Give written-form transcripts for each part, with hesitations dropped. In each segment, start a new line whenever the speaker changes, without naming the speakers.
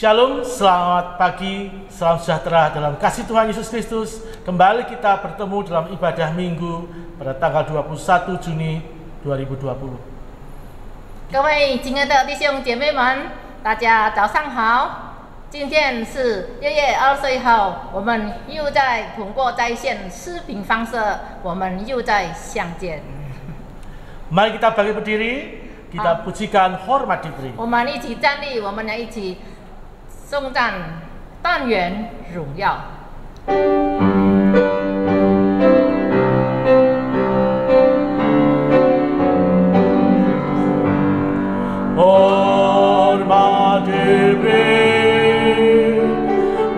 Shalom, selamat pagi, salam sejahtera dalam kasih Tuhan Yesus Kristus. Kembali kita bertemu dalam ibadah minggu pada tanggal 21 Juni 2020.
各位亲爱的弟兄姐妹们，大家早上好。今天是6月24号，我们又在通过在线视频方式，我们又在相见。
Mari kita bangkit berdiri, kita pujikan hormat diberi.
我们一起站立，我们来一起颂赞但愿荣耀。
Hormat diberi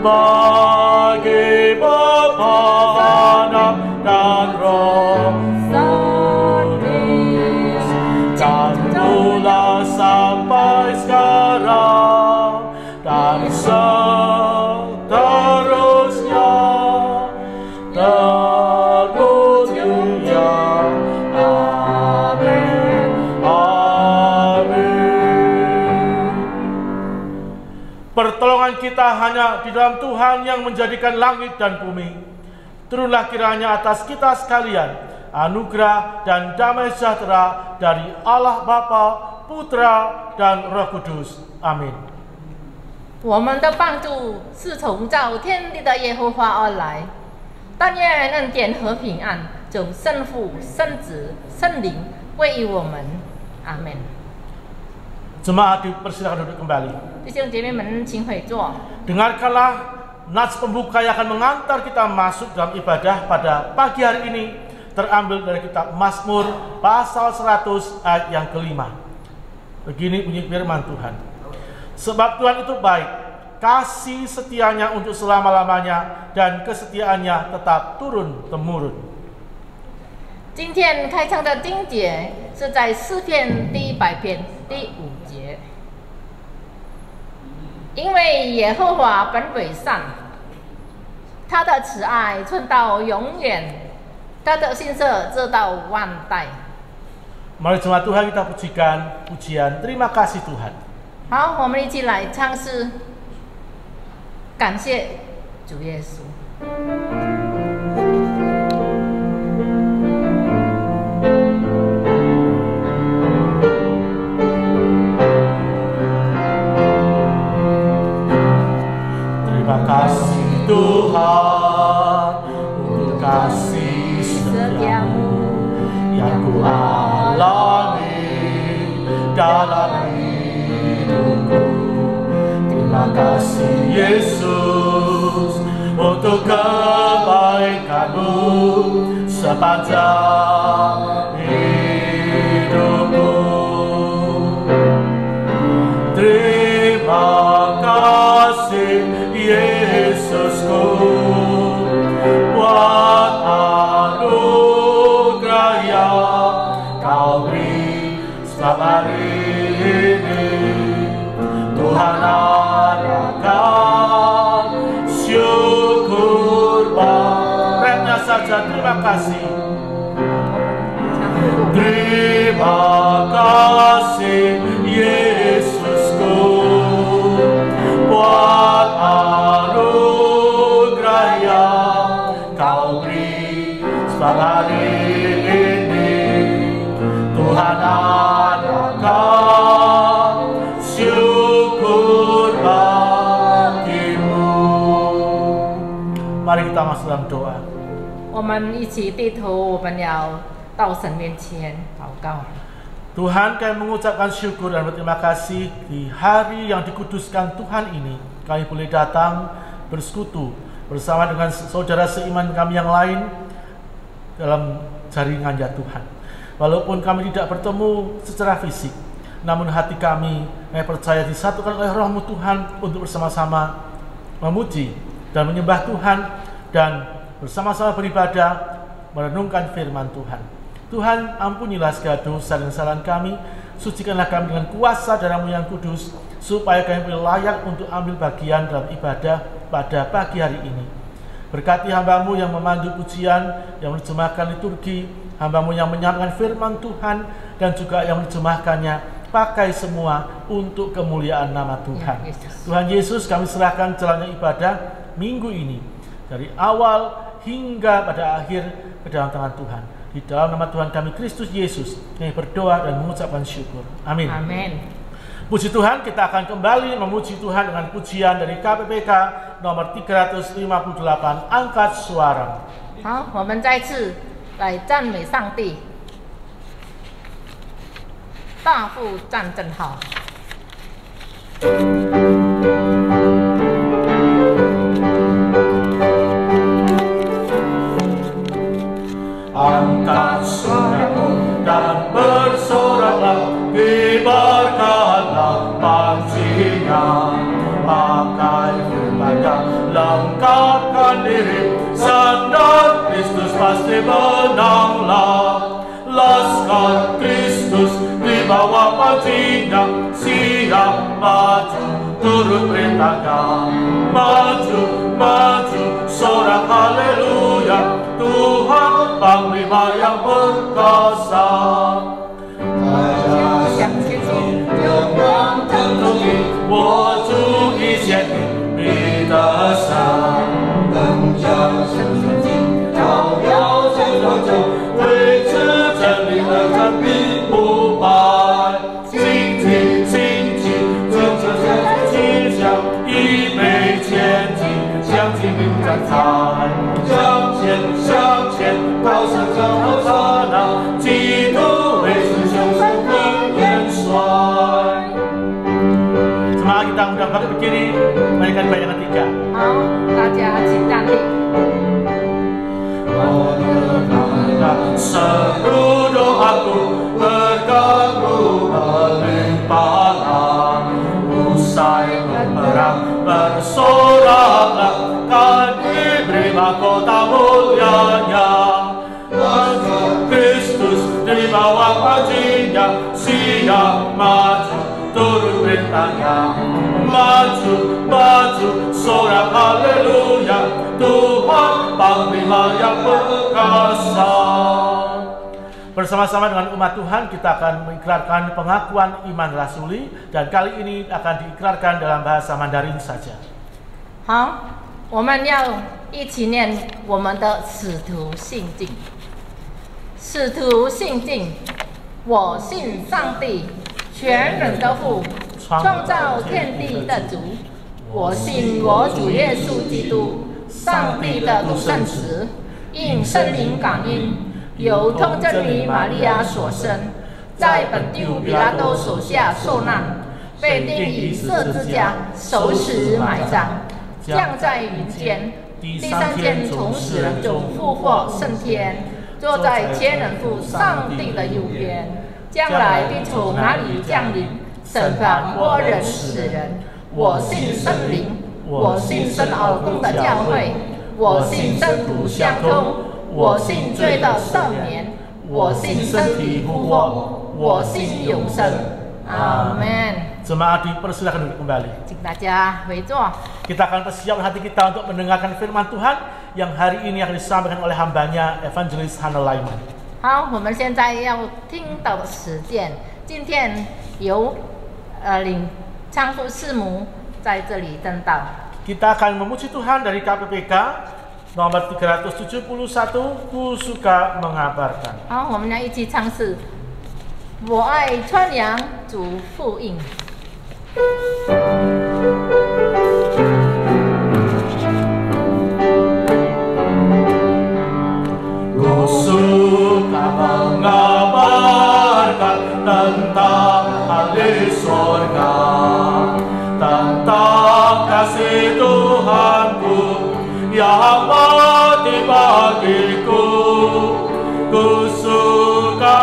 bagi Bapa, Anak dan Roh Kudus, dan mula sampai sekarang dan seterusnya terus dunia. Amin. Amin. Pertolongan kita hanya di dalam Tuhan yang menjadikan langit dan bumi. Turunlah kiranya atas kita sekalian anugerah dan damai sejahtera dari Allah Bapa, Putra dan Roh Kudus. Amin.
我们的帮助是从造天地的耶和华而来，但愿恩典和平安从圣父、圣子、圣灵归于我们。阿门。
Jemaat dipersilakan duduk kembali.
弟兄姐妹们，请回座。
Dengarkanlah nats pembuka yang akan mengantar kita masuk dalam ibadah pada pagi hari ini, terambil dari kitab Mazmur pasal 100 ayat yang kelima. Begini bunyi firman Tuhan. Sebab Tuhan itu baik, kasih setianya untuk selama-lamanya, dan kesetiaannya tetap turun-temurun.
今天开唱的经节是在诗篇第100篇第5节。因为耶和华本为善，他的慈爱存到永远，他的信实直到万代。
Mari jemaat Tuhan kita pujikan pujian terima kasih Tuhan.
好，我们一起来唱诗，感谢主耶稣。
Terima kasih Tuhan untuk kasih setiamu yang ku alami dalam hidupku. Terima kasih Yesus untuk kebaikanmu sepanjang hidupku. Terima kasih Yesusku buat anugerah yang kau beri setiap hari ini. Tuhan adakan syukur Refnya saja terima kasih. Terima kasih Yesusku buat anugerah yang kau beri setiap hari ini. Tuhan adakan syukur bagimu. Mari kita masuk dalam doa.
我们一起低头，我们要到神面前祷告。
Tuhan, kami mengucapkan syukur dan berterima kasih di hari yang dikuduskan Tuhan ini. Kami boleh datang bersekutu bersama dengan saudara seiman kami yang lain dalam jaringan ya Tuhan. Walaupun kami tidak bertemu secara fisik, namun hati kami percaya disatukan oleh Roh-Mu Tuhan untuk bersama-sama memuji dan menyembah Tuhan dan bersama-sama beribadah merenungkan firman Tuhan. Tuhan, ampunilah segala dosa dan kesalahan kami, sucikanlah kami dengan kuasa darah-Mu yang kudus, supaya kami layak untuk ambil bagian dalam ibadah pada pagi hari ini. Berkati hamba-Mu yang memandu pujian, yang menerjemahkan liturgi, hamba-Mu yang menyampaikan firman Tuhan, dan juga yang menerjemahkannya, pakai semua untuk kemuliaan nama Tuhan. Ya, Tuhan Yesus, kami serahkan jalannya ibadah minggu ini, dari awal hingga pada akhir ke dalam tangan Tuhan. Di dalam nama Tuhan kami Kristus Yesus, kami berdoa dan mengucapkan syukur. Amin.
Amin.
Puji Tuhan, kita akan kembali memuji Tuhan dengan pujian dari KPPK nomor 358, angkat suara.
好，我们再次来赞美上帝，大父战正好。
Angkat suaramu dan bersoraklah, kibarkanlah pancinya, pakai firman-Nya, lengkapkan diri, sandar Kristus pasti menanglah. Laskar Kristus di bawah pancinya, siap maju turut perintahnya. Maju, maju, sorak haleluya, Tuhan Panglima yang perkasa. Raja Kristus yang tertinggi, 我主一线你的山，等着神圣经，照耀全宇宙，维持真理的战必不败。兴起，兴起，正着向气象，一杯前进，向精灵展开，向前，向前，高声叫好刹那，基督为子雄山更元帅。Semangat kita undang balik berdiri, mainkan bayangan tiga.
好，大家请站立。
Seru doaku bergabung melimpahlah, usai berperang bersoraklah, kan diberi mahkota mulianya. Kristus di bawah pancinya, siap maju turut perintahnya. Maju, maju, sorak haleluya, Tuhan Panglima yang perkasa. Bersama-sama dengan umat Tuhan, kita akan mengikrarkan pengakuan iman rasuli, dan kali ini akan diikrarkan dalam bahasa Mandarin saja.
好，我们要一起念我们的使徒信经。使徒信经，我信上帝，全能的父，创造天地的主。我信我主耶稣基督，上帝的独生子，因圣灵感应，由童贞女玛利亚所生，在本丢比拉多手下受难，被钉于十字架，受死埋葬，降在云间，第三天从死人中复活升天，坐在天人父上帝的右边，将来必从哪里降临，审判活人死人。我信圣灵，我信圣奥公的教会，我信圣徒相通，我信罪的赦免，我信身体复活，我信永生。阿门。
Jemaat dipersilakan duduk kembali.
请大家回座。
Kita akan persiapkan hati kita untuk mendengarkan firman Tuhan yang hari ini akan disampaikan oleh hambanya Evangelis Hana Laiman.
好，我们现在要听到的时间，今天由领唱父师母在这里登道。
Kita akan memuji Tuhan dari KPPK nomor 371, Ku suka mengabarkan.
好，我们要一起唱是我爱传扬主福音。
Ku suka mengabarkan tentang ahli surga, tentang kasih Tuhanku yang mati bagiku. Ku suka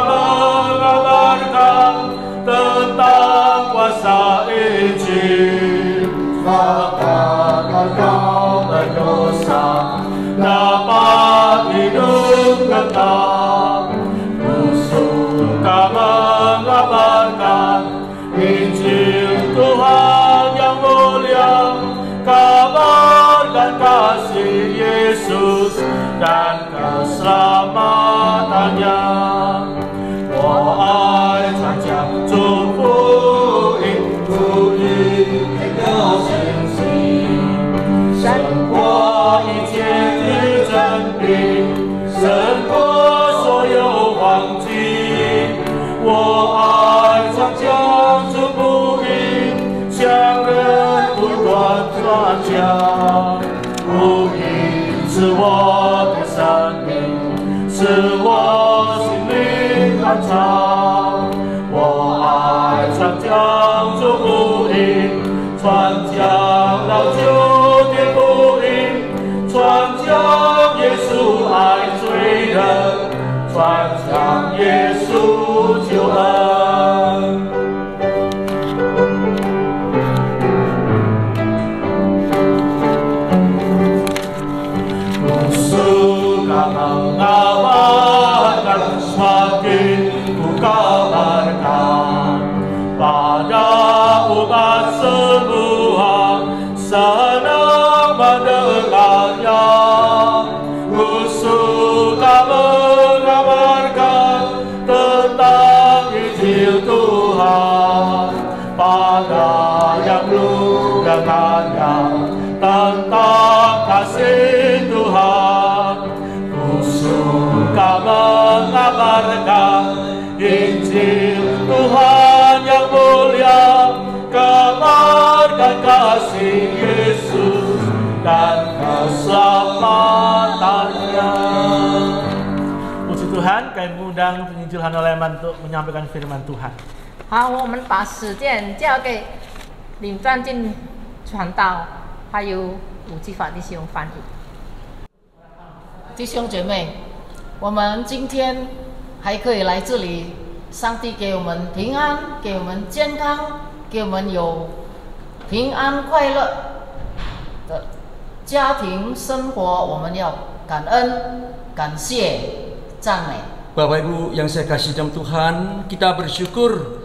我爱长江中不移，向人不断传讲。不移是我的生命，是我心灵安常。我爱长江中不移，传讲到九天不移，传讲耶稣爱罪人，传讲耶稣救恩。Musuh mengabarkan, semakin ku kabarkan pada umat semua, senang mendengarnya. Musuh mengabarkan tentang Injil Tuhan pada yang belum dengannya, tentang kasih Tuhan. Ku suka mengabarkan Injil Tuhan yang mulia, kabarkan kasih Yesus dan keselamatannya. Puji Tuhan, kami mengundang penginjil Hanoleman untuk menyampaikan firman Tuhan.
好，我们把时间交给领传进传道，还有武基法弟兄翻译。弟兄姐妹，我们今天还可以来这里，上帝给我们平安，给我们健康，给我们有平安快乐的家庭生活，我们要感恩、感谢、赞美。
Bapak Ibu yang saya kasih dalam Tuhan, kita bersyukur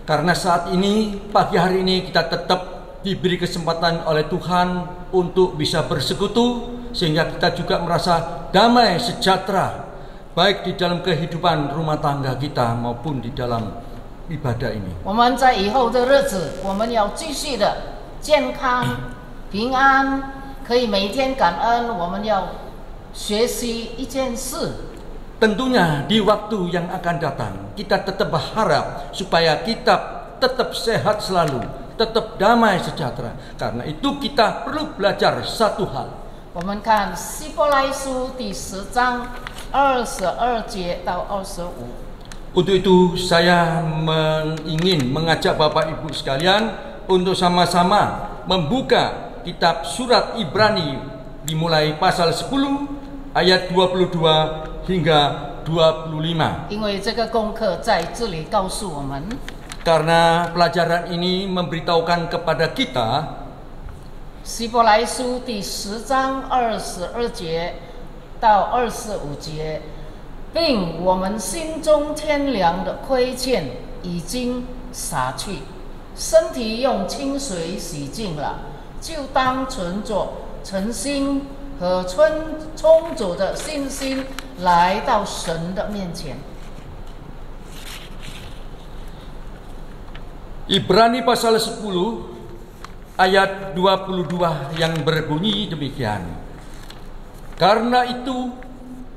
karena saat ini, pagi hari ini kita tetap diberi kesempatan oleh Tuhan untuk bisa bersekutu, sehingga kita juga merasa damai sejahtera, baik di dalam kehidupan rumah tangga kita maupun di dalam ibadah ini.
我们在以后的日子，我们要继续的健康、平安，可以每天感恩。我们要学习一件事。
Tentunya di waktu yang akan datang kita tetap berharap supaya kita tetap sehat selalu, tetap damai sejahtera. Karena itu kita perlu belajar satu hal.
我们看希伯来书第10章22节到25。
Untuk itu saya ingin mengajak Bapak Ibu sekalian untuk sama-sama membuka kitab surat Ibrani dimulai pasal 10 ayat 22 hingga 25.
因为这个功课在这里告诉我们，
Karena pelajaran ini memberitahukan kepada kita
希伯来书第10章22节到25节，并我们心中天良的亏欠已经洒去，身体用清水洗净了，就当存着诚心和充足的信心来到神的面前。
Ibrani pasal 10 ayat 22 yang berbunyi demikian. Karena itu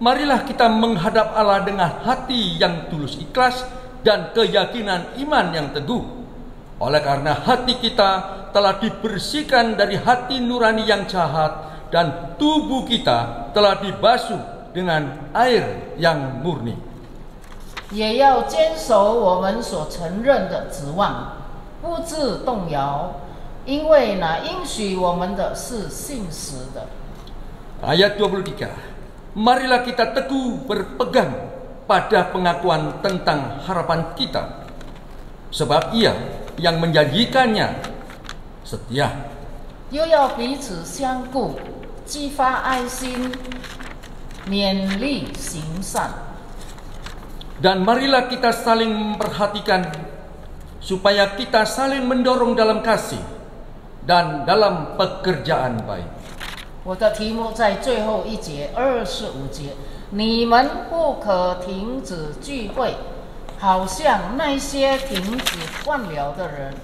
marilah kita menghadap Allah dengan hati yang tulus ikhlas dan keyakinan iman yang teguh. Oleh karena hati kita telah dibersihkan dari hati nurani yang jahat dan tubuh kita telah dibasuh dengan air yang murni.
也要坚守我们所承认的指望，不致动摇，因为那应许我们的是信实的。
Ayat 23. Marilah kita teguh berpegang pada pengakuan tentang harapan kita, sebab Ia yang menjanjikannya setia.
又要彼此相顾，激发爱心，勉励行善。
Dan marilah kita saling memperhatikan supaya kita saling mendorong dalam kasih dan dalam pekerjaan baik.
我的题目在最后一节25节，你们不可停止聚会，好像那些停止惯了的人，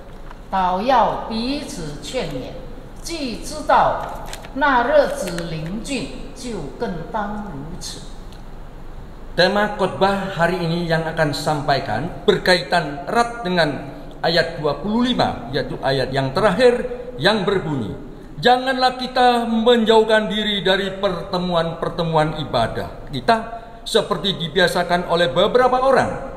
倒要彼此劝勉。既知道那日子临近，就更当如此。
Tema khotbah hari ini yang akan sampaikan berkaitan erat dengan ayat 25, yaitu ayat yang terakhir yang berbunyi, janganlah kita menjauhkan diri dari pertemuan-pertemuan ibadah kita seperti dibiasakan oleh beberapa orang,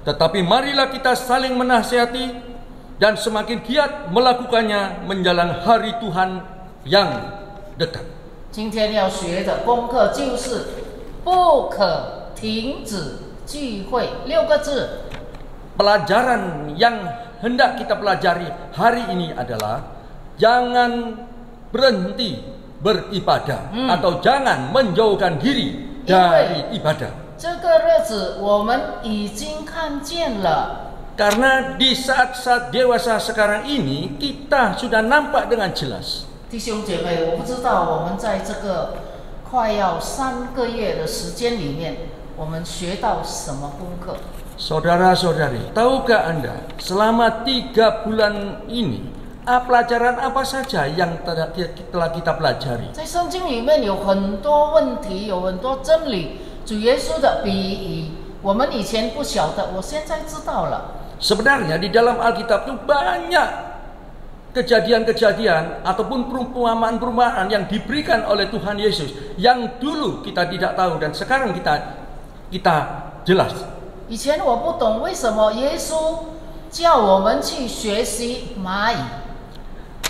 tetapi marilah kita saling menasihati dan semakin giat melakukannya menjelang hari Tuhan yang dekat.
今天要学的功课就是不可停止聚会，6个字。
Pelajaran yang hendak kita pelajari hari ini adalah jangan berhenti beribadah atau jangan menjauhkan diri dari ibadah.
这个日子我们已经看见了，
Karena di saat-saat dewasa sekarang ini kita sudah nampak dengan jelas.
弟兄姐妹，我不知道我们在这个快要3个月的时间里面，我们学到什么功课？
Saudara-saudari, tahukah Anda selama 3 bulan ini pelajaran apa saja yang telah kita pelajari?
在圣经里面有很多问题，有很多真理，主耶稣的比喻，我们以前不晓得，我现在知道了。
Sebenarnya di dalam Alkitab itu banyak kejadian-kejadian ataupun perumpamaan-perumpamaan yang diberikan oleh Tuhan Yesus yang dulu kita tidak tahu dan sekarang kita jelas.
以前我不懂为什么耶稣叫我们去学习蚂蚁。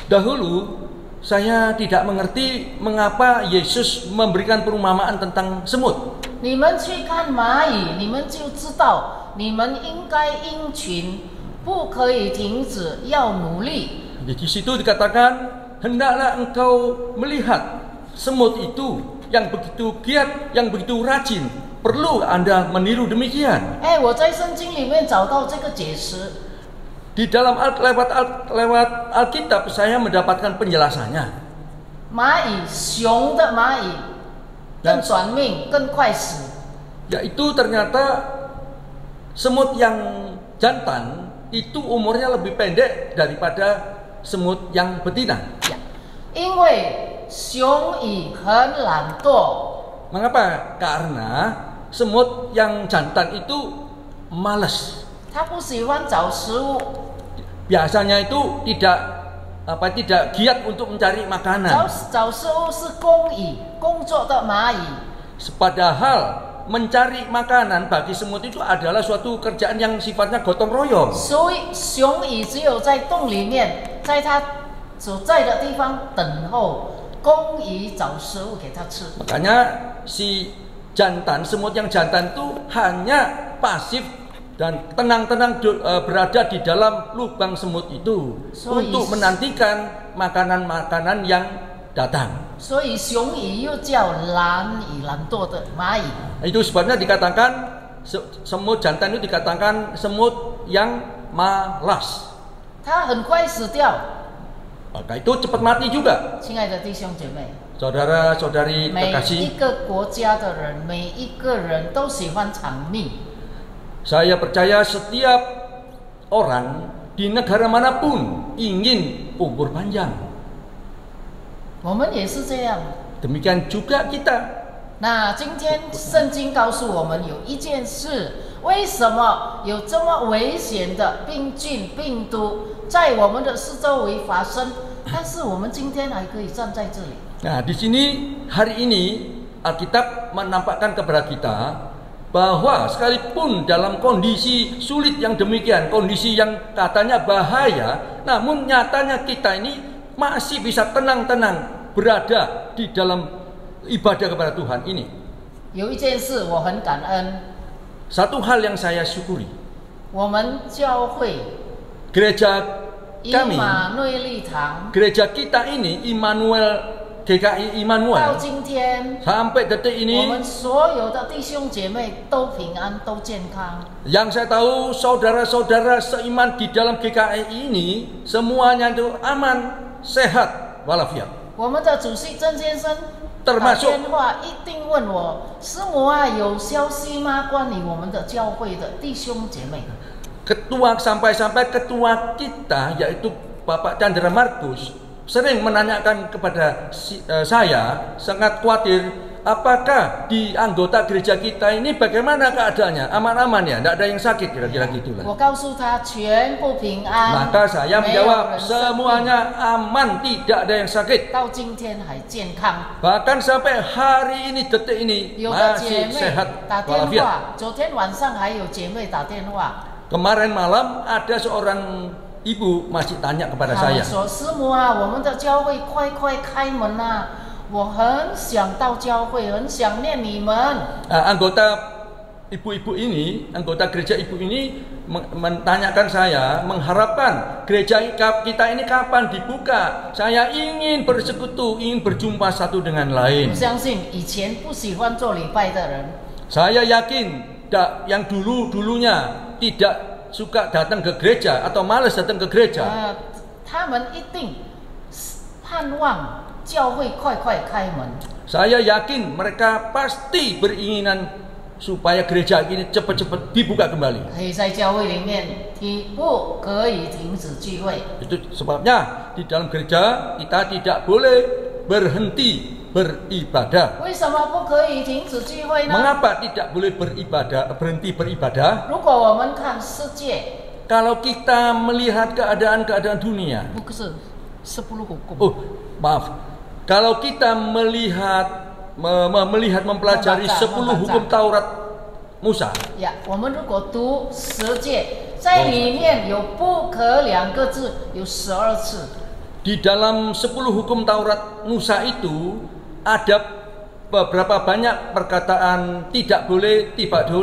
Dahulu saya tidak mengerti mengapa Yesus memberikan perumpamaan tentang semut.
你们去看蚂蚁，你们就知道，你们应该殷勤，不可以停止，要努力。
Di situ dikatakan hendaklah engkau melihat semut itu yang begitu giat, yang begitu rajin. Perlu Anda meniru demikian.
哎，我在圣经里面找到这个解释。
Di dalam lewat Alkitab saya mendapatkan penjelasannya.
蚂蚁，熊的蚂蚁更短命，更快死。
Yaitu ternyata semut yang jantan itu umurnya lebih pendek daripada semut yang betina.
因为熊蚁很懒惰。
Mengapa? Karena semut yang jantan itu malas.
它不喜欢找食物，
Biasanya itu tidak giat untuk mencari makanan.
找食物是工蚁，工作的蚂蚁。
Padahal mencari makanan bagi semut itu adalah suatu kerjaan yang sifatnya gotong royong.
所以熊蚁只有在洞里面，在它所在的地方等候工蚁找食物给它吃。
Makanya si semut yang jantan itu hanya pasif dan tenang-tenang berada di dalam lubang semut itu untuk menantikan makanan-makanan yang datang.
所以熊蚁又叫懒蚁，懒惰的蚂蚁。
Itu sebabnya dikatakan semut jantan itu dikatakan semut yang malas.
它很快死掉。
Maka itu cepat mati juga.
亲爱的弟兄姐妹，
Saudara-saudari
每一
terkasih,
个国家的人，每一个人都喜欢长命。
saya percaya setiap orang di negara manapun ingin umur panjang.
我们也是这样。
Demikian juga kita.
那今天圣经告诉我们有一件事，为什么有这么危险的病菌、病毒在我们的四周围发生？但是我们今天还可以站在这里。
Nah, di sini hari ini Alkitab menampakkan kepada kita bahwa sekalipun dalam kondisi sulit yang demikian, kondisi yang katanya bahaya, namun nyatanya kita ini masih bisa tenang-tenang berada di dalam ibadah kepada Tuhan ini.
有一件事我很感恩，
Satu hal yang saya syukuri,
我们教会
gereja
以
kami,
马内利堂
gereja kita ini GKI
到
Immanuel
今天，
sampai detik
我
ini
们所有的弟兄姐妹都平安，都健康。
yang saya tahu saudara-saudara seiman di dalam GKI ini semuanya itu aman, sehat walafiat.
我们的主席郑先生打
termasuk
电话一定问我，师母啊，有消息吗？关于我们的教会的弟兄姐妹。
sampai ketua kita yaitu Bapak Chandra Markus sering menanyakan kepada saya, sangat khawatir apakah di anggota gereja kita ini bagaimana keadaannya? Aman-aman ya? Tidak ada yang sakit kira-kira gitulah.
我告诉他全部平安，
Maka saya
没有
menjawab
人生病，
semuanya aman, tidak ada yang sakit.
到今天还健康。
Bahkan sampai hari ini, detik ini
有的姐
masih
妹
sehat
打电
walafiat.
话，昨天晚上还有姐妹打电话，
Kemarin malam ada seorang ibu masih tanya kepada
他们
saya.
说：“师母啊，我们的教会快快开门啊！我很想到教会，很想念你们。”
Anggota ibu-ibu ini, anggota gereja ibu ini menanyakan saya, mengharapkan gereja kita ini kapan dibuka. Saya ingin bersekutu, ingin berjumpa satu dengan
我
lain.
相信以前不喜欢做礼拜的人，
Saya yakin yang dulunya tidak suka datang ke gereja atau malas datang ke gereja.
他们一定盼望教会快快开门。
Saya yakin mereka pasti beringinan supaya gereja ini cepat-cepat dibuka kembali.
可以在教会里面不可以停止聚会。
Itu sebabnya di dalam gereja kita tidak boleh berhenti beribadah.
为什么不可以停止聚会呢？
Mengapa tidak boleh berhenti beribadah?
如果我们看世界，
Kalau kita melihat keadaan dunia.
不是10 hukum。
Oh, maaf. Kalau kita melihat mempelajari 10 hukum Taurat Musa.
呀，我们如果读10诫，在里面有不可2个字有12次。
Di dalam 10 hukum Taurat Musa itu ada beberapa banyak perkataan tidak boleh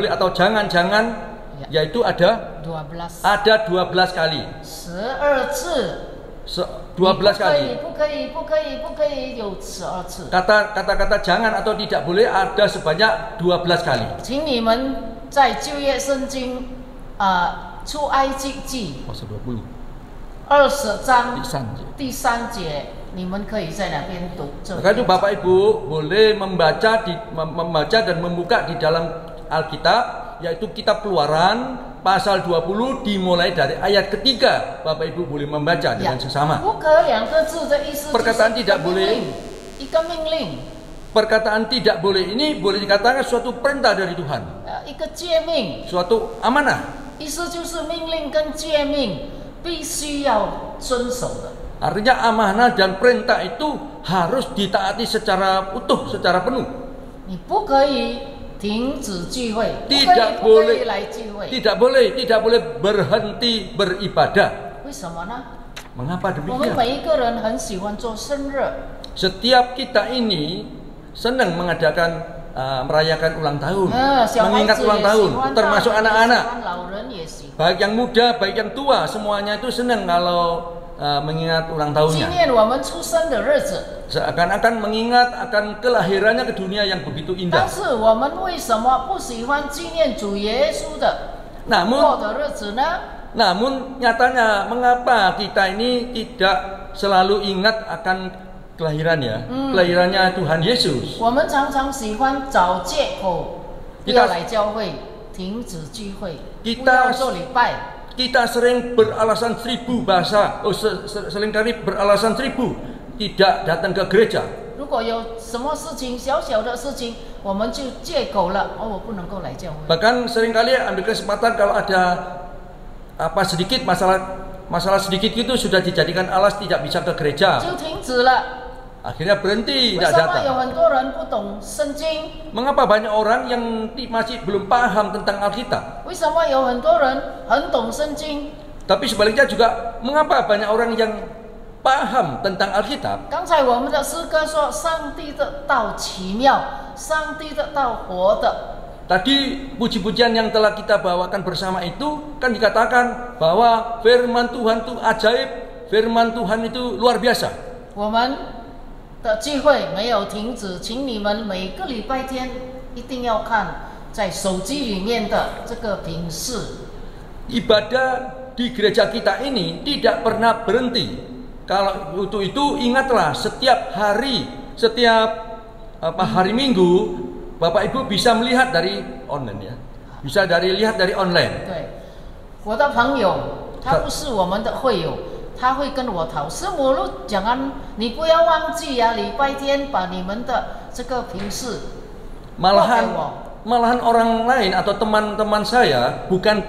atau jangan-jangan, yaitu ada
12
kali.
12次。
12 kali.
不可以有12次。
Kata-kata jangan atau tidak boleh ada sebanyak 12 kali.
请你们在旧约圣经出埃及记
Pasal 20.
20章
di
第3节，你们可以在那边读。
Maka itu Bapak Ibu boleh membaca dan membuka di dalam Alkitab, yaitu kitab Keluaran pasal 20 dimulai dari ayat ketiga. Bapak Ibu boleh membaca dengan sesama.
不可2个字的意思
Perkataan tidak boleh.
一个命令，
Perkataan tidak boleh ini boleh dikatakan suatu perintah dari Tuhan,
一个诫命，
suatu amanah.
意思就是命令跟诫命必须要遵守的。
Artinya amanah dan perintah itu harus ditaati secara utuh, secara penuh.
你不可以停止聚会，不
Tidak
可以
boleh,
来聚会。
tidak boleh berhenti beribadah.
为什么呢？
Mengapa
我们
demikian?
每一个人很喜欢做生日。
Setiap kita ini senang mengadakan merayakan ulang tahun,
小孩
mengingat
子
ulang
也喜
tahun,
欢，
termasuk
大人也喜
anak-anak,
欢，老人也喜欢。
baik yang muda, baik yang tua, semuanya itu senang kalau mengingat ulang
纪
tahunnya.
念我们出生的日子，
Seakan-akan mengingat akan kelahirannya ke dunia yang begitu
但
indah.
是我们为什么不喜欢纪念主耶稣的过
Namun
的日子呢？
nyatanya mengapa kita ini tidak selalu ingat akan kelahirannya, kelahirannya Tuhan Yesus?
我们常常喜欢找借口不要来教会，停止聚会，不要做礼拜。
Kita sering beralasan 1000 bahasa, seringkali beralasan 1000 tidak datang ke gereja.
如果有什么事情小小的事情，我们就借口了，我不能够来教会。
Bahkan seringkali ambil kesempatan kalau ada sedikit masalah sedikit itu sudah dijadikan alas tidak bisa ke gereja.
就停止了。
Akhirnya berhenti
为
tidak
什么有
datang.
很多人不懂圣经？
Mengapa banyak orang yang masih belum paham tentang Alkitab?
为什么有很多人很懂圣经？
Tapi sebaliknya juga mengapa banyak orang yang paham tentang Alkitab?
刚才我们的诗歌说，上帝的道奇妙，上帝的道活的。
Tadi puji-pujian yang telah kita bawakan bersama itu kan dikatakan bahwa firman Tuhan itu ajaib, firman Tuhan itu luar biasa.
我们的聚会没有停止，请你们每个礼拜天一定要看在手机里面的这个评视。
Ibadah di gereja kita ini tidak pernah berhenti. Kalau itu ingatlah setiap hari, setiap hari Minggu Bapak Ibu bisa melihat dari online ya. Bisa lihat dari online.
对，我的朋友他不是我们的会友，他会跟我讨师母讲啊，你不要忘记啊，礼拜天把你们的这个平视，
malahan orang lain atau teman-teman saya bukan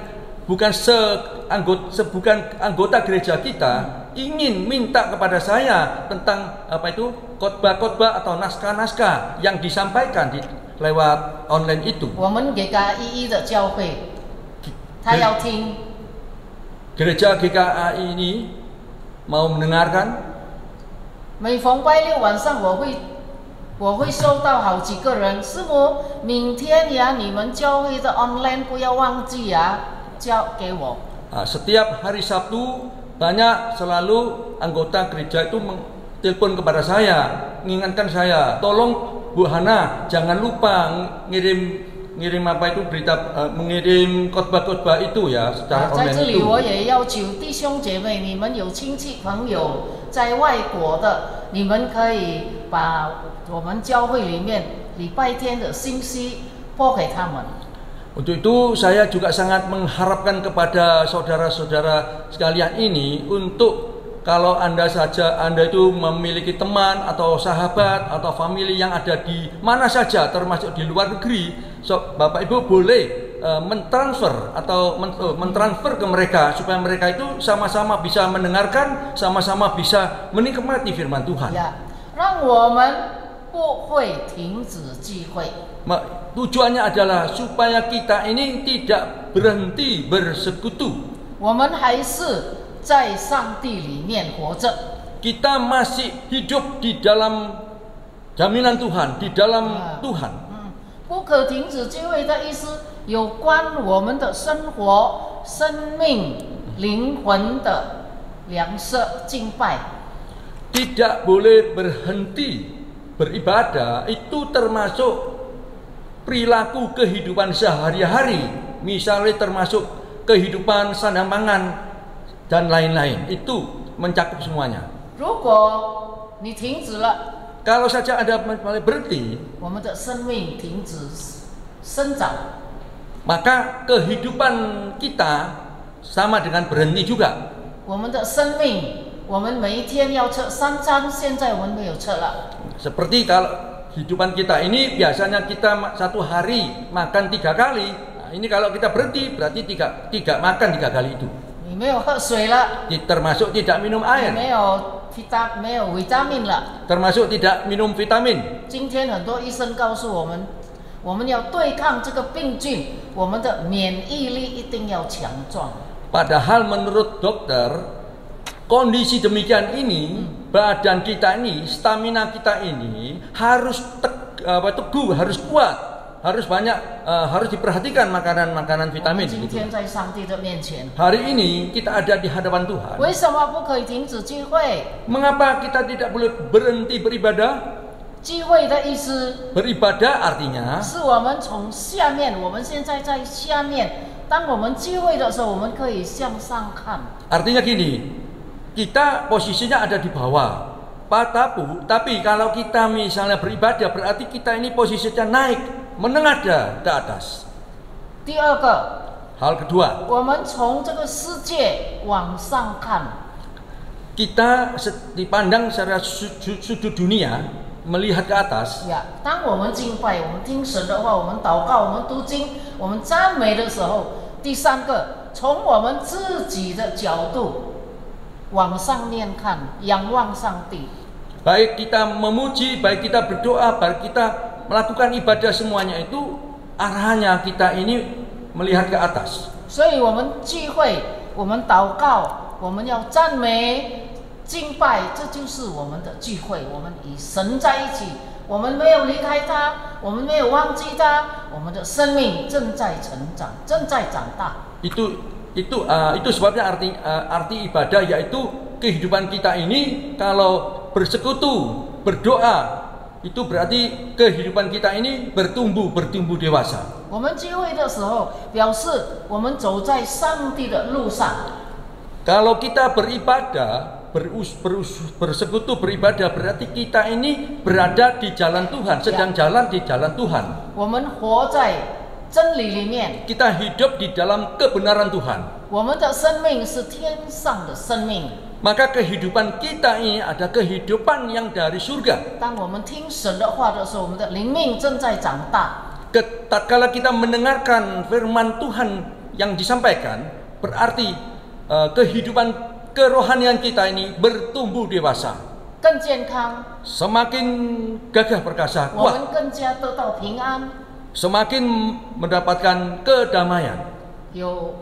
anggota gereja kita ingin minta kepada saya tentang apa itu khotbah-khotbah atau naskah-naskah yang disampaikan lewat online itu.
我们给他一一的教会，他要听。
Gereja GKI ini mau mendengarkan.
每逢拜六晚上，我会收到好几个人，师母，明天呀，你们教会的 online 不要忘记呀，交给我。
Setiap hari Sabtu banyak selalu anggota gereja itu telepon kepada saya, mengingatkan saya, tolong Bu Hana jangan lupa ngirim apa itu berita, mengirim khotbah-khotbah itu ya secara
在
online
这里
itu.
我也要求弟兄姐妹，你们有亲戚朋友在外国的，你们可以把我们教会里面礼拜天的信息播给他们。
Untuk itu saya juga sangat mengharapkan kepada saudara-saudara sekalian ini untuk kalau Anda itu memiliki teman atau sahabat atau family yang ada di mana saja termasuk di luar negeri, Bapak Ibu boleh mentransfer atau mentransfer ke mereka supaya mereka itu sama-sama bisa mendengarkan, sama-sama bisa menikmati firman Tuhan.
让我们不会停止聚会。
Tujuannya adalah supaya kita ini tidak berhenti bersekutu.
我们还是在上帝里面活着。
Kita masih hidup di dalam jaminan Tuhan, di dalam Tuhan.
不可停止聚会的意思，有关我们的生活、生命、灵魂的粮食敬拜。
Tidak boleh berhenti beribadah, itu termasuk perilaku kehidupan sehari-hari, misalnya termasuk kehidupan sandang pangan dan lain-lain, itu mencakup semuanya.
如果你停止了，
Kalau saja Anda berhenti,
我们的生命停止生长，
maka kehidupan kita sama dengan berhenti juga.
我们的生命，我们每一天要吃3餐，现在我们没有吃了。
Seperti kalau kehidupan kita ini biasanya kita satu hari makan 3 kali. Nah, ini kalau kita berhenti berarti tidak makan 3 kali itu.
你没有喝水了，
Termasuk tidak minum
你
air,
没有维他命了。
termasuk tidak minum vitamin.
今天很多医生告诉我们，我们要对抗这个病菌，我们的免疫力一定要强壮。
Padahal menurut dokter kondisi demikian ini badan kita ini, stamina kita ini harus teguh, harus kuat, harus banyak, harus diperhatikan makanan-makanan
我
vitamin
们今
gitu.
天在上帝的面前，
Hari ini kita ada di hadapan Tuhan.
为什么不可以停止聚会？
Mengapa kita tidak boleh berhenti beribadah?
聚会的意思
Beribadah artinya
是我们从下面，我们现在在下面。当我们聚会的时候，我们可以向上看。
artinya gini, kita posisinya ada di bawah. Tapi kalau kita misalnya beribadah berarti kita ini posisinya naik, menengadah ke atas.
第二个，
Hal kedua,
我们从这个世界往上看。
kita dipandang secara sudut dunia, melihat ke atas.
当我们敬拜，我们听神的话，我们祷告，我们读经，我们赞美的时候，第三个，从我们自己的角度往上面看，仰望上帝。
Baik kita memuji, baik kita berdoa, baik kita melakukan ibadah, semuanya itu arahannya kita ini melihat ke atas.
所以我们聚会，我们祷告，我们要赞美、敬拜，这就是我们的聚会。我们与神在一起，我们没有离开他，我们没有忘记他，我们的生命正在成长，正在长大。
Itu sebabnya arti ibadah yaitu kehidupan kita ini kalau bersekutu, berdoa, itu berarti kehidupan kita ini bertumbuh dewasa.
我们聚会的时候，表示我们走在上帝的路上。
Kalau kita beribadah, bersekutu beribadah berarti kita ini berada di jalan Tuhan, sedang jalan di jalan Tuhan.
我们活在真理里面，
Kita hidup di dalam kebenaran Tuhan.
我们的生命是天上的生命。
maka kehidupan kita ini ada kehidupan yang dari surga.
当我们听神的话的时候，我们的灵命正在长大。
Tatkala kita mendengarkan firman Tuhan yang disampaikan, berarti kehidupan kerohanian kita ini bertumbuh dewasa,
更健康，
semakin gagah perkasa,
我
kuat,
们更加得到平安。
semakin mendapatkan kedamaian.
有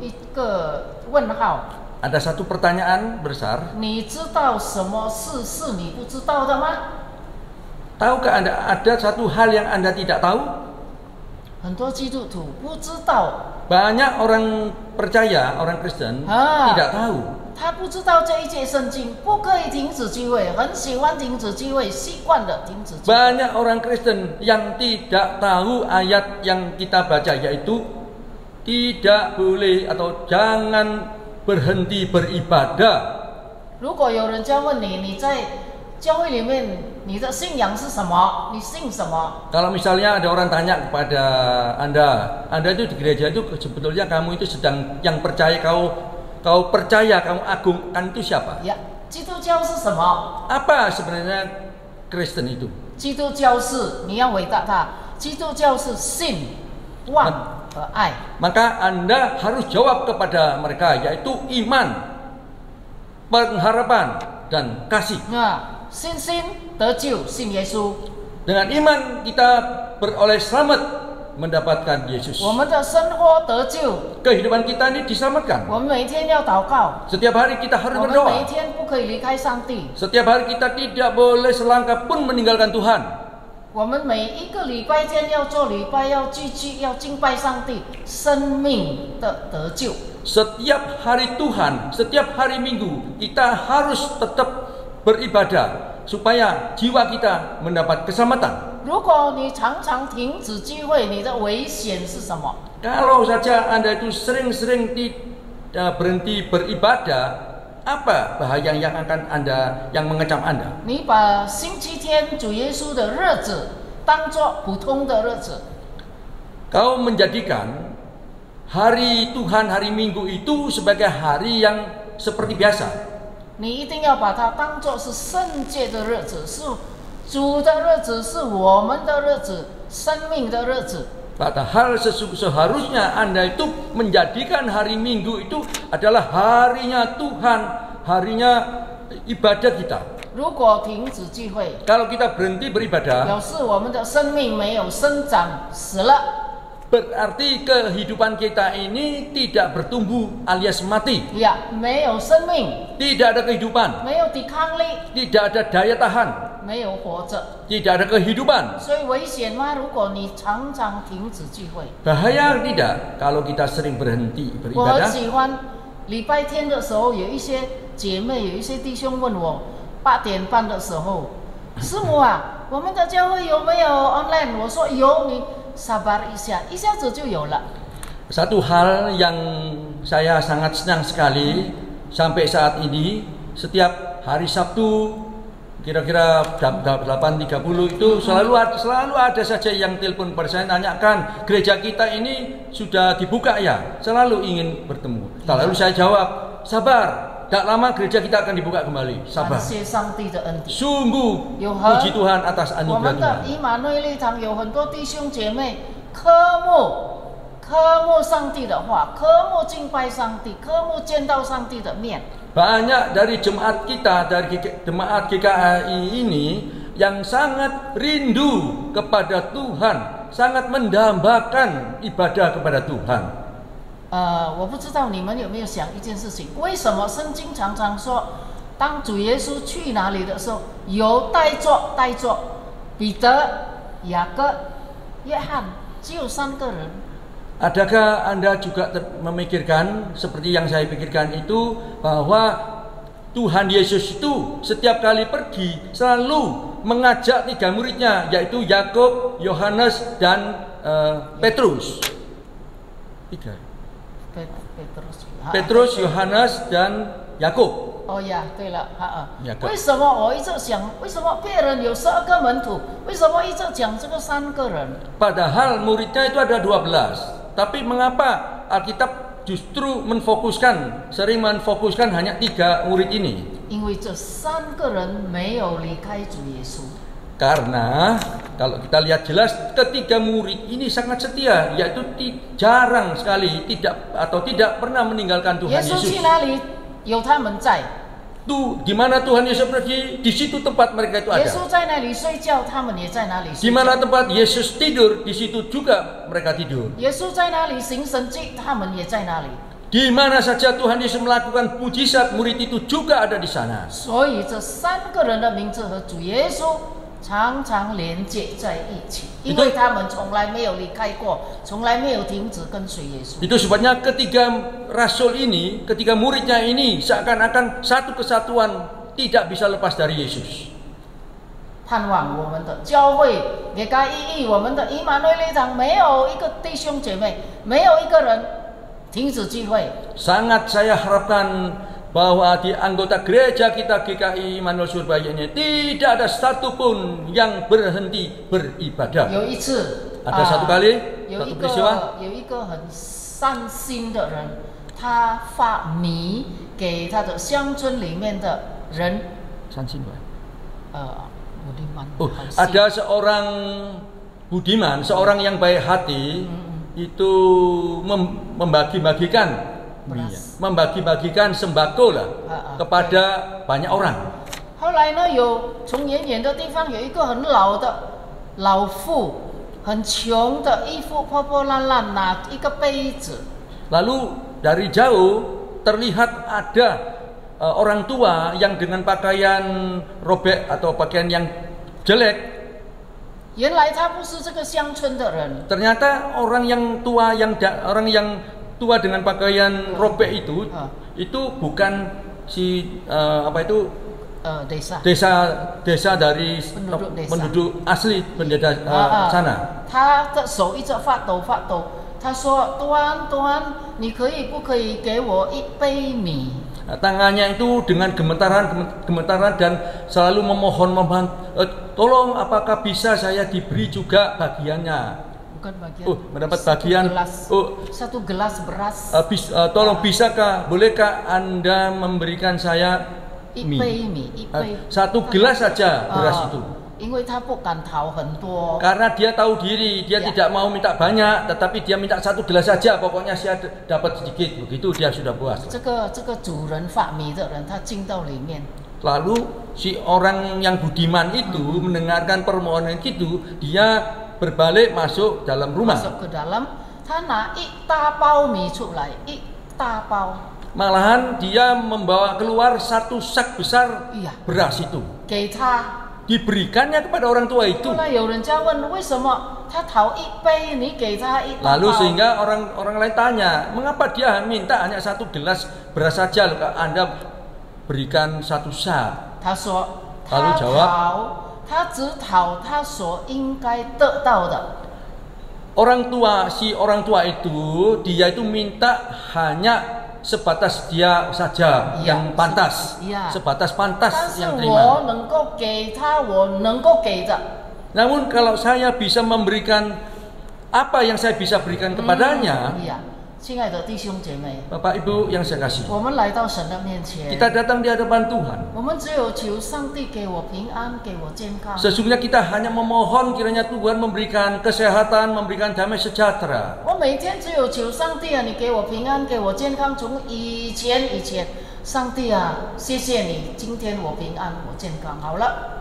一个问号，
Ada satu pertanyaan besar.
你知道什么事是你不知道的吗？
Tahukah Anda ada satu hal yang Anda tidak tahu?
很多基督徒不知道，
Banyak orang percaya, orang Kristen tidak tahu.
他不知道这一节圣经不可以停止聚会，很喜欢停止聚会，习惯的停止聚会。
Banyak orang Kristen yang tidak tahu ayat yang kita baca, yaitu tidak boleh atau jangan berhenti beribadah.
如果有人家问你，你在教会里面你的信仰是什么？你信什么？
Kalau misalnya ada orang tanya kepada Anda itu di gereja itu sebetulnya kamu itu sedang yang percaya kau percaya kamu agungkan itu siapa?
呀，基督教是什么？
Apa sebenarnya Kristen itu?
基督教是你要回答他，基督教是信、望和爱。
Maka Anda harus jawab kepada mereka, yaitu iman, pengharapan, dan kasih.
信心得救，信耶稣。
Dengan iman kita beroleh selamat, mendapatkan Yesus.
我们的生活得救，
Kehidupan kita ini diselamatkan.
我们每天要祷告，
Setiap hari kita harus
我们每
berdoa.
天不可以离开上帝。
Setiap hari kita tidak boleh selangkah pun meninggalkan Tuhan.
我们每一个礼拜天要做礼拜，要聚集，要敬拜上帝，生命的得救。
Setiap hari Tuhan, setiap hari Minggu kita harus tetap beribadah supaya jiwa kita mendapat keselamatan.
如果你常常停止聚会，你的危险是什么？
Kalau saja Anda itu sering-sering berhenti beribadah, apa bahaya yang akan mengecam Anda?
你把星期天主耶稣的日子当作普通的日子，
Kau menjadikan hari Tuhan, hari Minggu itu sebagai hari yang seperti biasa.
你一定要把它当作是圣洁的日子，是主的日子，是我们的日子，生命的日子。
Padahal seharusnya Anda itu menjadikan hari Minggu itu adalah harinya Tuhan, harinya ibadah kita.
如果停止聚会，
Kalau kita berhenti beribadah,
表示我们的生命没有生长，死了。
berarti kehidupan kita ini tidak bertumbuh alias mati.
呀，没有生命，
Tidak ada kehidupan,
没有抵抗力，
tidak ada daya tahan,
没有活着。
tidak ada kehidupan.
所以危险吗？如果你常常停止聚会，
Bahaya tidak kalau kita sering berhenti
我很
beribadah?
喜欢礼拜天的时候，有一些姐妹、有一些弟兄问我，8点半的时候，师母啊，我们的教会有没有 online？ 我说有，你sabar一下，一下子就有了。
Satu hal yang saya sangat senang sekali sampai saat ini, setiap hari Sabtu kira-kira jam 8.30 itu selalu ada saja yang telepon pada saya nanyakan, gereja kita ini sudah dibuka ya, selalu ingin bertemu. Lalu saya jawab, sabar, tak lama gereja kita akan dibuka kembali,
感
sabar.
谢上帝的恩典。
Sungguh
有
puji Tuhan atas
我
anugerah
们的
Tuhan.
以马内利堂有很多弟兄姐妹科目上帝的话，科目敬拜上帝，科目见到上帝的面。
Banyak dari jemaat kita, dari jemaat GKI ini yang sangat rindu kepada Tuhan, sangat mendambakan ibadah kepada Tuhan.
我不知道你们有没有想一件事情，为什么圣经常常说，当主耶稣去哪里的时候，有带着彼得、雅各、约翰，只有3个人。
Adakah Anda juga memikirkan seperti yang saya pikirkan itu, bahwa Tuhan Yesus itu setiap kali pergi selalu mengajak 3 muridnya, yaitu Yakub, Yohanes, dan Petrus. 3. Petrus, Yohanes, dan Yakub.
哦呀，对了，
雅各。
为什么我一直想，为什么别人有12个门徒，为什么一直讲这个3个人？
Padahal muridnya itu ada 12. Tapi mengapa Alkitab justru sering menfokuskan hanya 3 murid ini.
因为这3个人没有离开主耶稣。
Karena kalau kita lihat jelas ketiga murid ini sangat setia, yaitu jarang sekali tidak pernah meninggalkan Tuhan
耶稣
Yesus.
去哪里，有他们在；
Di mana Tuhan Yesus pergi, di situ tempat mereka itu
耶
ada.
稣在那里睡觉，他们也在那里
Di
睡
mana
觉；
tempat Yesus tidur, di situ juga mereka tidur.
耶稣在那里行神迹，他们也在那里。
Di mana saja Tuhan Yesus melakukan mujizat, murid itu juga ada di sana.
所以这3个人的名字和主耶稣常常连接在一起，因为他们从来没有离开过，从来没有停止跟随耶稣。
Itu sebabnya ketiga rasul ini, ketiga muridnya ini seakan-akan satu kesatuan, tidak bisa lepas dari Yesus.
盼望我们的教会也该意义我们的以马内利堂，没有一个弟兄姐妹，没有一个人停止聚会。
Sangat saya harapkan bahwa di anggota gereja kita GKI Immanuel Surabaya ini tidak ada satupun yang berhenti beribadah.
有一次，
Ada satu kali,
有
satu
一
peristiwa.
个有一个很善心的人，他发米给他的乡村里面的人，budiman，
Oh,
好心
ada seorang budiman, seorang yang baik hati itu membagi-bagikan sembako lah kepada banyak orang.
后来呢，从远远的地方有一个很老的老妇，很穷的，衣服破破烂烂，拿一个杯子。
Lalu dari jauh terlihat ada orang tua yang dengan pakaian robek atau pakaian yang jelek.
原来他不是这个乡村的人，
Ternyata orang yang tua dengan pakaian robek itu bukan si desa dari penduduk asli penduduk sana.
他的手一直发抖，他说：“端，你不可以给我一杯米？”
Tangannya itu dengan gemetaran dan selalu memohon tolong apakah bisa saya diberi juga bagiannya.
Bukan bagian.
Mendapat bagian.
Satu gelas beras.
Tolong bolehkah Anda memberikan saya mie? Satu gelas saja beras itu.
因为他不敢讨很多。
Karena dia tahu diri, dia tidak mau minta banyak, tetapi dia minta satu gelas saja. Pokoknya saya dapat sedikit, begitu dia sudah puas.
这个主人发米的人，他进到里面。
Lalu si orang yang budiman itu mendengarkan permohonan itu, dia berbalik masuk dalam rumah.
Masuk ke dalam, 他拿一大包米出来，一大包。
Malahan dia membawa keluar satu sak besar beras itu.
给他。
Diberikannya kepada orang tua itu. Lalu sehingga orang lain tanya, mengapa dia minta hanya satu gelas beras saja, Anda berikan satu sak? Lalu jawab, si orang tua itu dia itu minta hanya sebatas dia saja yang pantas, sebatas pantas yang terima. Namun kalau saya bisa memberikan apa yang saya bisa berikan kepadanya, Bapak Ibu yang saya kasih, kita datang di hadapan Tuhan. Sesungguhnya kita hanya memohon kiranya Tuhan memberikan kesehatan, memberikan damai sejahtera.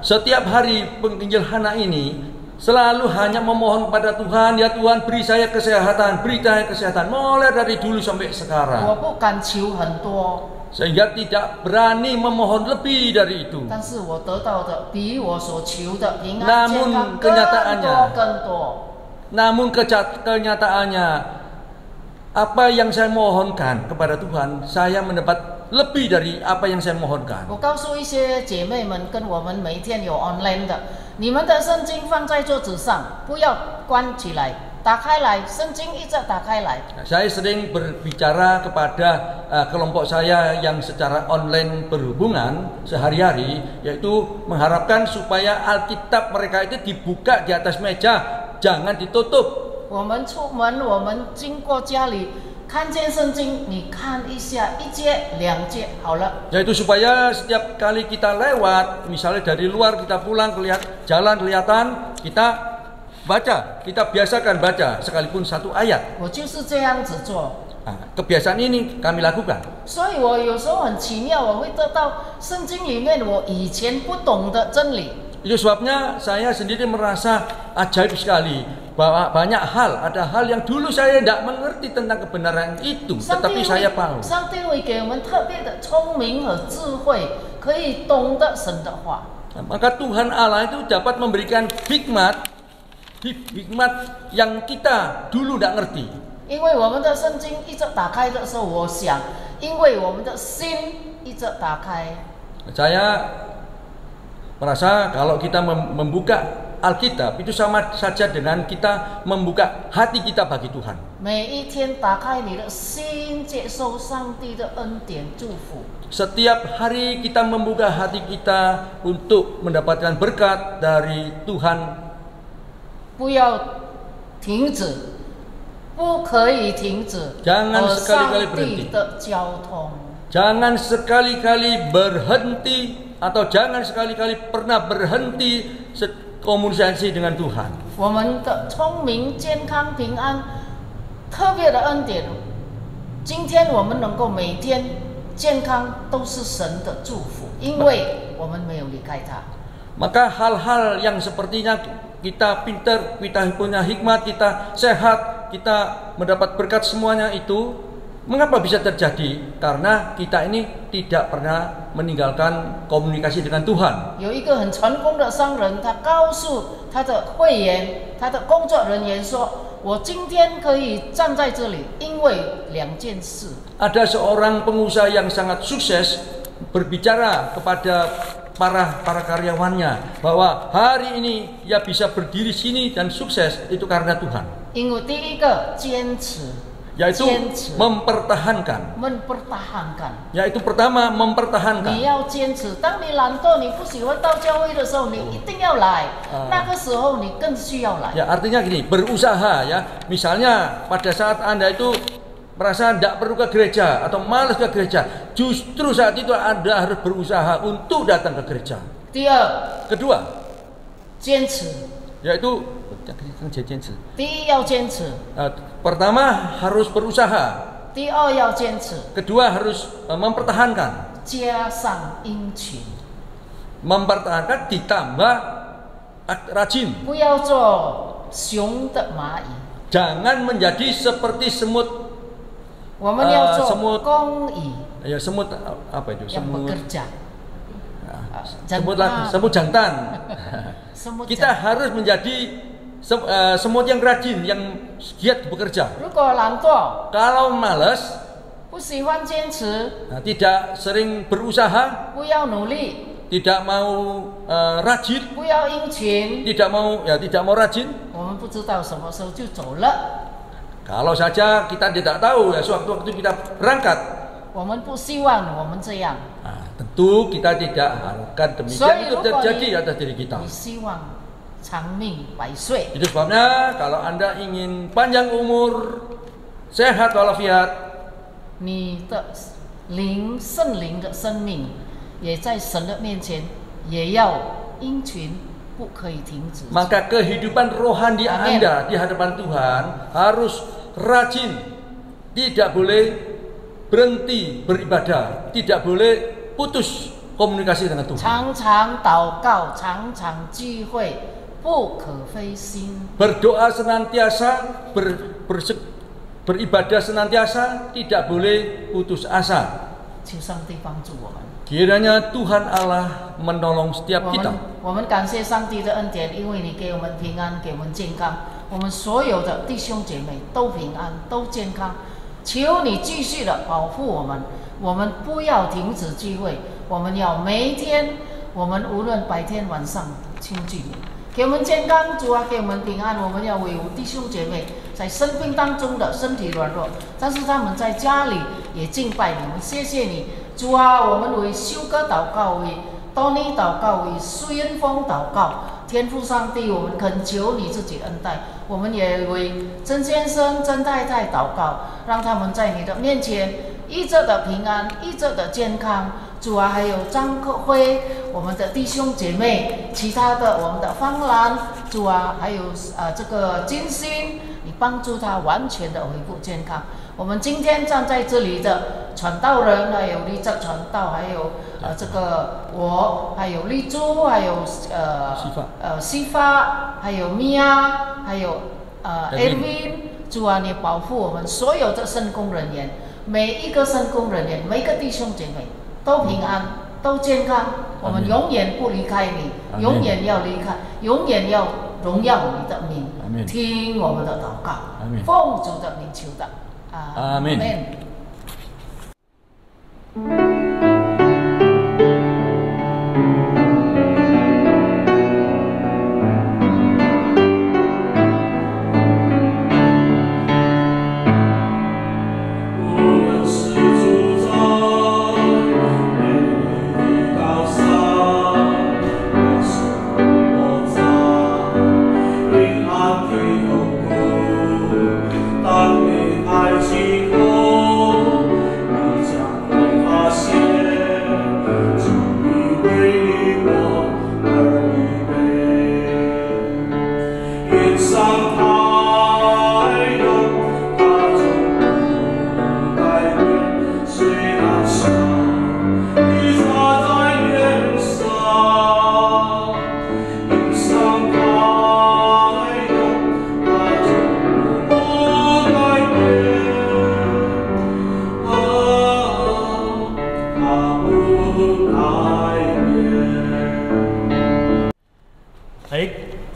Setiap hari penginjil Hana ini selalu hanya memohon kepada Tuhan, ya Tuhan beri saya kesehatan, mulai dari dulu sampai sekarang. Sehingga tidak berani memohon lebih dari itu. Namun kenyataannya apa yang saya mohonkan kepada Tuhan, saya mendapat lebih dari apa yang saya mohonkan. 你们的圣经放在桌子上，不要关起来，打开来，圣经一直打开来。Saya sering berbicara kepada kelompok saya yang secara online berhubungan sehari-hari, yaitu mengharapkan supaya Alkitab mereka itu dibuka di atas meja, jangan ditutup. 我们出门，我们经过家里，
看见圣经，你看一下1节、2节好了。
Yaitu supaya setiap kali kita lewat, misalnya dari luar kita pulang jalan kelihatan, kita baca, kita biasakan baca sekalipun 1 ayat.
我就是这样子做。
Kebiasaan ini kami lakukan.
所以我有时候很奇妙，我会得到圣经里面我以前不懂的真理。
Itu sebabnya saya sendiri merasa ajaib sekali bahwa banyak hal, ada hal yang dulu saya tidak mengerti tentang kebenaran itu, tetapi saya tahu.
上帝会给我们特别的聪明和智慧，可以懂得神的话。
Maka Tuhan Allah itu dapat memberikan hikmat yang kita dulu tidak ngerti.
因为我们的圣经一直打开的时候，我想，因为我们的心一直打开。
Saya merasa kalau kita membuka Alkitab itu sama saja dengan kita membuka hati kita bagi Tuhan.
每一天打开你的心，接受上帝的恩典祝福。
Setiap hari kita membuka hati kita untuk mendapatkan berkat dari Tuhan.
不要停止，不可以停止
Jangan
和
sekali-kali
上
berhenti.
帝的交通。
Jangan sekali-kali berhenti atau jangan sekali-kali pernah berhenti komunikasi dengan Tuhan.
我们的聪明、健康、平安，特别的恩典。今天我们能够每天健康，都是神的祝福，因为我们没有离开他。
Maka hal-hal yang sepertinya kita pintar, kita punya hikmat, kita sehat, kita mendapat berkat semuanya itu, mengapa bisa terjadi? Karena kita ini tidak pernah meninggalkan komunikasi dengan Tuhan.
有一个很成功的商人，他告诉他的会员、他的工作人员说：“我今天可以站在这里，因为2件事。”
Ada seorang pengusaha yang sangat sukses berbicara kepada para karyawannya bahwa hari ini ia bisa berdiri sini dan sukses itu karena Tuhan.
因为第一个坚持，
Yaitu
坚持
mempertahankan.
mempertahankan。
Yaitu pertama mempertahankan.
你要坚持。当你懒惰、你不喜欢到教会的时候，你一定要来。那个时候你更需要来。
Ya, artinya gini, berusaha ya. Misalnya pada saat Anda itu merasa tidak perlu ke gereja atau malas ke gereja, justru saat itu Anda harus berusaha untuk datang ke gereja.
第二，
Kedua,
坚持。
yaitu
第一要坚持，
pertama harus berusaha.
第二要坚持，
Kedua harus mempertahankan.
加上殷勤，
Mempertahankan ditambah rajin.
不要做熊的蚂蚁。
Jangan menjadi seperti semut.
我们要做
semut
公蚁，
Ya, semut apa itu?
yang
Semut.
bekerja。
Semut jantan.
semut
Kita harus menjadi semut yang rajin, yang giat bekerja.
如果懒惰，
Kalau malas,
不喜欢坚持，
tidak sering berusaha,
不要努力，
tidak mau rajin,
不要殷勤，
tidak mau rajin.
我们不知道什么时候就走了。
Kalau saja kita tidak tahu ya sewaktu-waktu kita berangkat.
我们不希望我们这样，
Tentu kita tidak harapkan demikian itu terjadi atas diri kita.
你希望长命百岁。
Itu sebabnya kalau Anda ingin panjang umur, sehat walafiat,
你的灵圣灵的生命也在神的面前也要殷勤，不可以停止。
maka kehidupan rohani
Amin.
Anda di hadapan Tuhan harus rajin, tidak boleh berhenti beribadah, tidak boleh putus komunikasi dengan Tuhan.
常常祷告，常常聚会，不可灰心。
Berdoa senantiasa, beribadah senantiasa, tidak boleh putus asa.
求上帝帮助我们。
Kiranya Tuhan Allah menolong setiap
我
kita.
们我们感谢上帝的恩典，因为你给我们平安，给我们健康，我们所有的弟兄姐妹都平安，都健康。求你继续的保护我们，我们不要停止聚会，我们要每一天，我们无论白天晚上亲近你，给我们健康，主啊，给我们平安。我们要维护弟兄姐妹在生病当中的身体软弱，但是他们在家里也敬拜你们，谢谢你，主啊，我们为修哥祷告，为多尼祷告，为苏恩峰祷告，天父上帝，我们恳求你自己恩待，我们也为曾先生、曾太太祷告，让他们在你的面前一直的平安，一直的健康。主啊，还有张克辉，我们的弟兄姐妹，其他的我们的方兰，主啊，还有这个金星，你帮助他完全的恢复健康。我们今天站在这里的传道人，还有立泽传道，还有这个我，还有丽珠，还有西发，还有米娅，还有Edwin，主啊，你保护我们所有的圣工人员，每一个圣工人员，每一个弟兄姐妹都平安，都健康。我们永远不离开你，永远要离开，永远要荣耀你的名，听我们的祷告，奉主的名求的。阿门。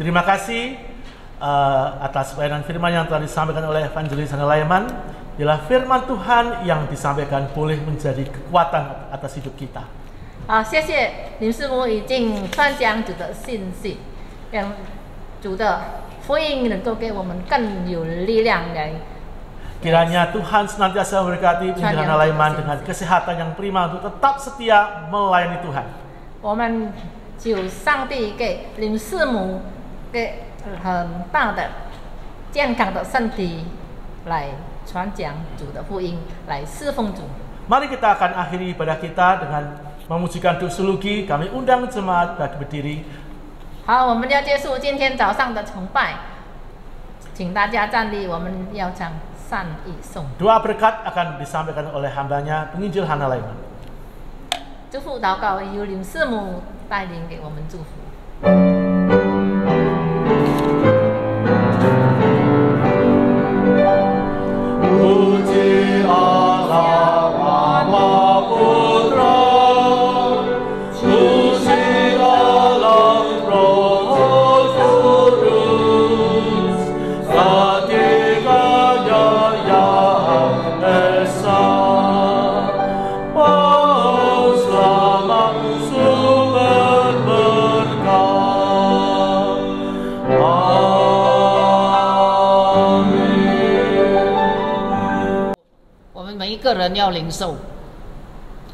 Terima kasih atas pelayanan firman yang telah disampaikan oleh Evangelis Hana Laiman. Bila firman Tuhan yang disampaikan boleh menjadi kekuatan atas hidup kita.
好，谢谢林师母已经传讲主的信息，让主的福音能够给我们更有力量来。
Kiranya Tuhan senantiasa memberkati Injil Hana Laiman dengan kesehatan yang prima untuk tetap setia melayani Tuhan.
我们求上帝给林师母给很大的健康的身体来传讲主的福音，来侍奉主。
Mari kita akan akhiri ibadah kita dengan memujikan doksologi. Kami undang jemaat bagi berdiri.
好，我们要结束今天早上的崇拜，请大家站立，我们要唱善意颂。
Doa berkat akan disampaikan oleh hambanya penginjil Hana Laiman.
祝福祷告由林师母带领给我们祝福。
Puji Allah Bapa Putra, puji Allah Roh Kudus, ketiganya yang esa, mau selamat sumber berkah. Amin.
我们每一个人要领受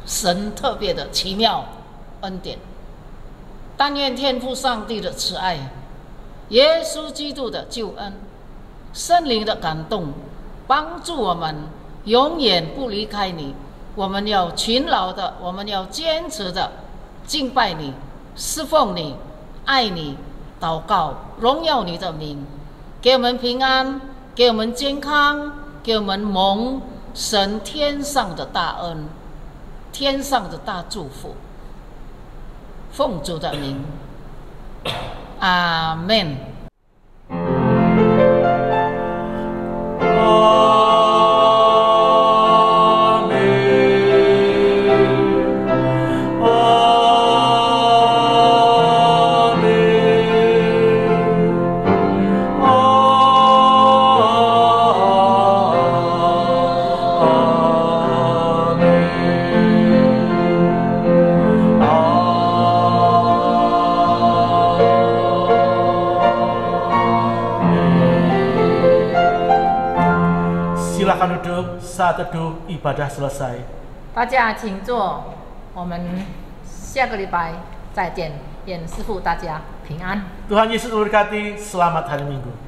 神特别的奇妙恩典。但愿天父上帝的慈爱、耶稣基督的救恩、圣灵的感动，帮助我们永远不离开你。我们要勤劳的，我们要坚持的敬拜你、侍奉你、爱你、祷告、荣耀你的名，给我们平安，给我们健康，给我们蒙神天上的大恩，天上的大祝福。奉主的名，阿门。
Silakan duduk saat teduh ibadah selesai.
大家请坐，我们下个礼拜再见，愿师父大家平安。
Tuhan Yesus memberkati. Selamat hari Minggu.